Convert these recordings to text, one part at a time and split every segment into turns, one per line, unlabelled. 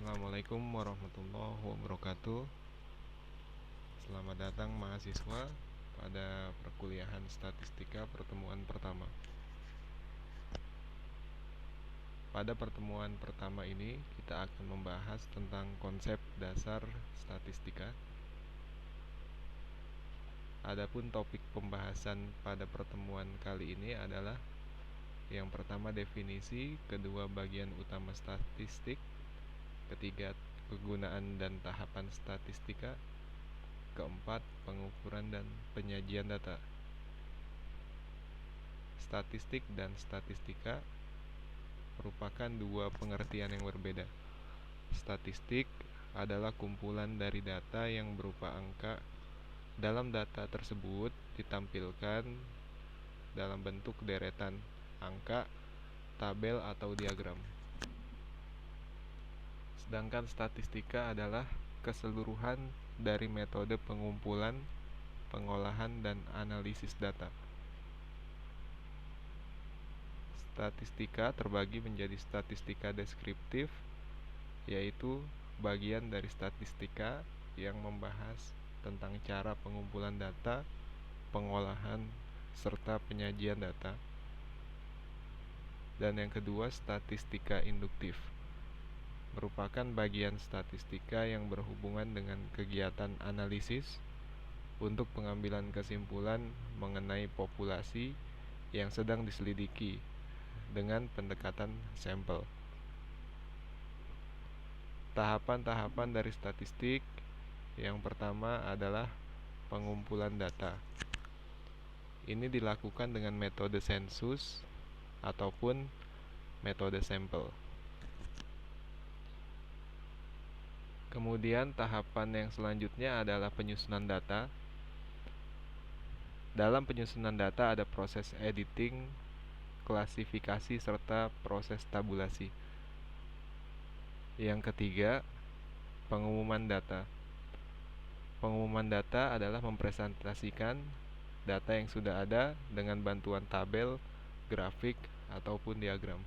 Assalamualaikum warahmatullahi wabarakatuh. Selamat datang mahasiswa pada perkuliahan statistika pertemuan pertama. Pada pertemuan pertama ini kita akan membahas tentang konsep dasar statistika. Adapun topik pembahasan pada pertemuan kali ini adalah yang pertama definisi, kedua bagian utama statistik, ketiga kegunaan dan tahapan statistika, keempat pengukuran dan penyajian data. Statistik dan statistika merupakan dua pengertian yang berbeda. Statistik adalah kumpulan dari data yang berupa angka. Dalam data tersebut ditampilkan dalam bentuk deretan angka, tabel atau diagram. Sedangkan statistika adalah keseluruhan dari metode pengumpulan, pengolahan, dan analisis data. Statistika terbagi menjadi statistika deskriptif, yaitu bagian dari statistika yang membahas tentang cara pengumpulan data, pengolahan, serta penyajian data. Dan yang kedua, statistika induktif, merupakan bagian statistika yang berhubungan dengan kegiatan analisis untuk pengambilan kesimpulan mengenai populasi yang sedang diselidiki dengan pendekatan sampel. Tahapan-tahapan dari statistik yang pertama adalah pengumpulan data. Ini dilakukan dengan metode sensus ataupun metode sampel. Kemudian tahapan yang selanjutnya adalah penyusunan data. Dalam penyusunan data ada proses editing, klasifikasi, serta proses tabulasi. Yang ketiga, pengumuman data. Pengumuman data adalah mempresentasikan data yang sudah ada dengan bantuan tabel, grafik, ataupun diagram.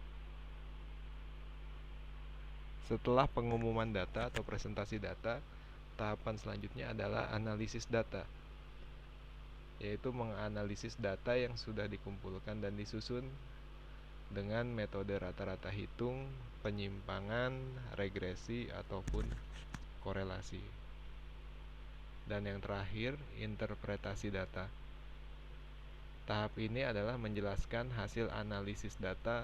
Setelah pengumuman data atau presentasi data, tahapan selanjutnya adalah analisis data, yaitu menganalisis data yang sudah dikumpulkan dan disusun dengan metode rata-rata hitung, penyimpangan, regresi, ataupun korelasi. Dan yang terakhir, interpretasi data. Tahap ini adalah menjelaskan hasil analisis data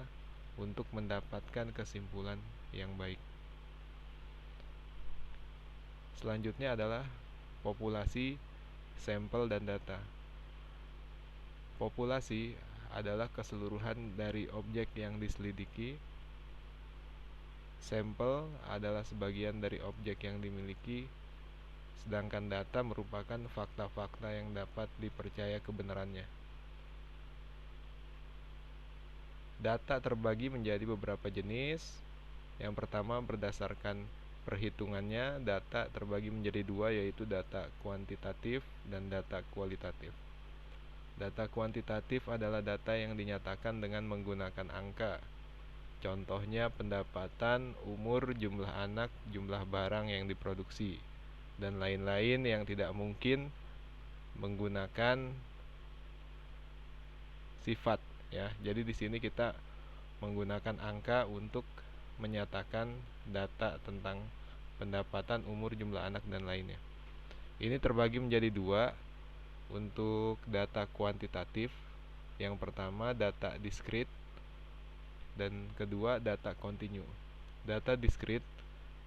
untuk mendapatkan kesimpulan yang baik. Selanjutnya adalah populasi, sampel, dan data. Populasi adalah keseluruhan dari objek yang diselidiki. Sampel adalah sebagian dari objek yang dimiliki, sedangkan data merupakan fakta-fakta yang dapat dipercaya kebenarannya. Data terbagi menjadi beberapa jenis. Yang pertama, berdasarkan perhitungannya, data terbagi menjadi dua, yaitu data kuantitatif dan data kualitatif. Data kuantitatif adalah data yang dinyatakan dengan menggunakan angka. Contohnya pendapatan, umur, jumlah anak, jumlah barang yang diproduksi, dan lain-lain yang tidak mungkin menggunakan sifat, ya. Jadi di sini kita menggunakan angka untuk menyatakan data tentang pendapatan, umur, jumlah anak, dan lainnya. Ini terbagi menjadi dua untuk data kuantitatif. Yang pertama data diskrit, dan kedua data kontinu. Data diskrit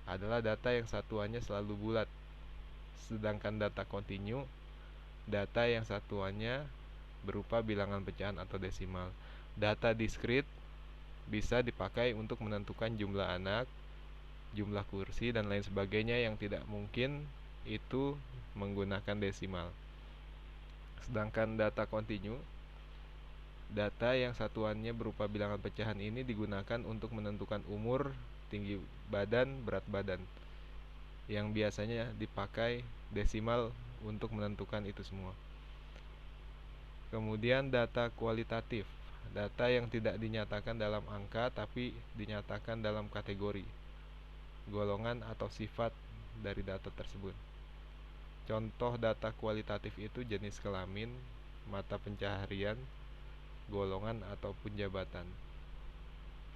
adalah data yang satuannya selalu bulat, sedangkan data kontinu data yang satuannya berupa bilangan pecahan atau desimal. Data diskrit bisa dipakai untuk menentukan jumlah anak, jumlah kursi, dan lain sebagainya yang tidak mungkin itu menggunakan desimal. Sedangkan data kontinu, data yang satuannya berupa bilangan pecahan ini digunakan untuk menentukan umur, tinggi badan, berat badan, yang biasanya dipakai desimal untuk menentukan itu semua. Kemudian data kualitatif, data yang tidak dinyatakan dalam angka tapi dinyatakan dalam kategori. golongan atau sifat dari data tersebut. Contoh data kualitatif itu jenis kelamin, mata pencaharian, golongan ataupun jabatan.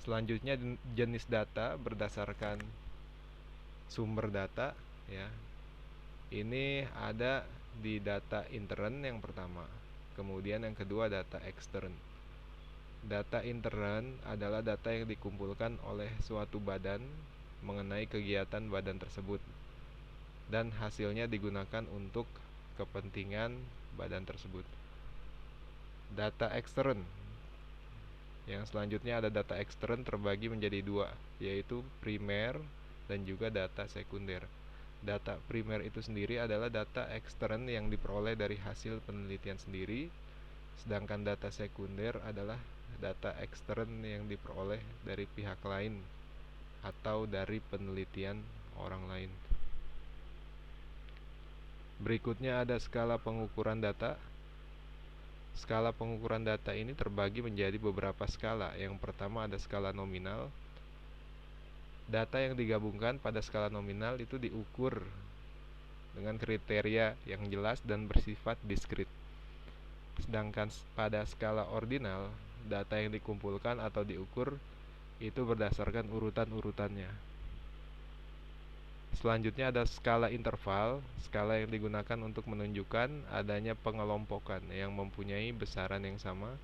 Selanjutnya jenis data berdasarkan sumber data ya. Ini ada di data intern yang pertama. Kemudian yang kedua data ekstern. Data intern adalah data yang dikumpulkan oleh suatu badan mengenai kegiatan badan tersebut dan hasilnya digunakan untuk kepentingan badan tersebut. Data ekstern. Yang selanjutnya ada data ekstern terbagi menjadi dua, yaitu primer dan juga data sekunder. Data primer itu sendiri adalah data ekstern yang diperoleh dari hasil penelitian sendiri, sedangkan data sekunder adalah data ekstern yang diperoleh dari pihak lain atau dari penelitian orang lain. Berikutnya ada skala pengukuran data. Skala pengukuran data ini terbagi menjadi beberapa skala. Yang pertama ada skala nominal. Data yang digabungkan pada skala nominal itu diukur dengan kriteria yang jelas dan bersifat diskrit. Sedangkan pada skala ordinal, data yang dikumpulkan atau diukur itu berdasarkan urutan-urutannya. Selanjutnya ada skala interval, skala yang digunakan untuk menunjukkan adanya pengelompokan yang mempunyai besaran yang sama.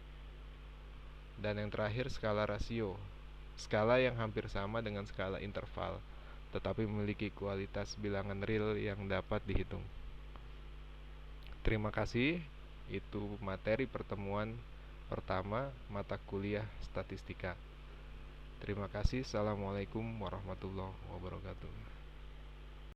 Dan yang terakhir skala rasio, skala yang hampir sama dengan skala interval, tetapi memiliki kualitas bilangan real yang dapat dihitung. Terima kasih, itu materi pertemuan pertama mata kuliah statistika. Terima kasih. Assalamualaikum warahmatullahi wabarakatuh.